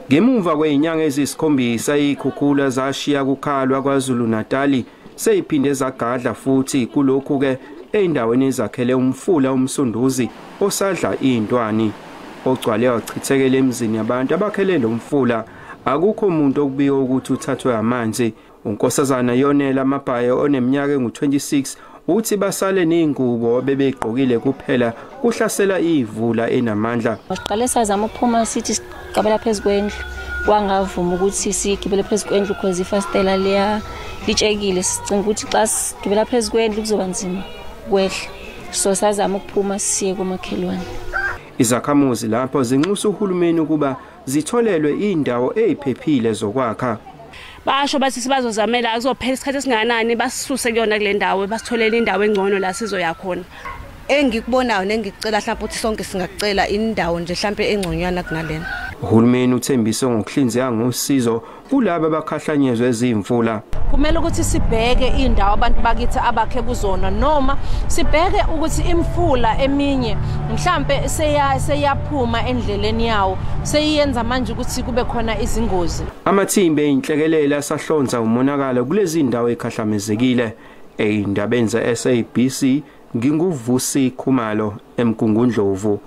Ngemuva kwezinyanga ezisikhombisa izikhukhula zashiya kukhalwa kwaZulu Natali seyiphinde zagadla futhi kulokhu ke eindaweni ezakhele umfula uMsunduzi osadla indwani. Ugcwele wachithekela emzini yabantu abakhele lo mfula. Akukho umuntu okubika ukuthi uthathwe amanzi. Unkosazana Yonela Amabhayo oneminyaka engu-26 uthi basale nezingubo bebegqokile kuphela kuhlasela ivula enamandla. Waqale sazama ukuphuma sithi sigabela phezukwendlu kwangavuma ukuthi sigibele phezukwendlu because ifastela leya litshekile sicinga ukuthi xa sigibela phezukwendlu kuzoba nzima kwehla. So sazama ukuphuma siye komakhelwane. Izakhamuzi lapho zinxusa uhulumeni ukuba zitholelwe indawo eziphephile zokwakha. Basho bathi sibazozamela akuzophela isikhathi esinganani basisuse kuyona kule ndawo basitholele indawo engcono la sizoya khona. Engikubonayo nengicela mhlawumbe ukuthi sonke singacela indawo nje mhlawumbe engconywana kunalena. Uhulumeni uthembise ngokuhlinzeka ngosizo kulabo abakhahlanyezwe ezimfula. Kumele ukuthi sibheke indawo abantu bakithi abakhe kuzona noma sibheke ukuthi imfula eminye mhlambe seyaphuma endleleni yawo seyiyenza manje ukuthi kube khona izingozi. Amathimba einhlekelela asahlonza umonakalo kulezi indawo ekhahlamezekile. Izindaba zenza SABC nginguvusi Khumalo eMgungundlovu.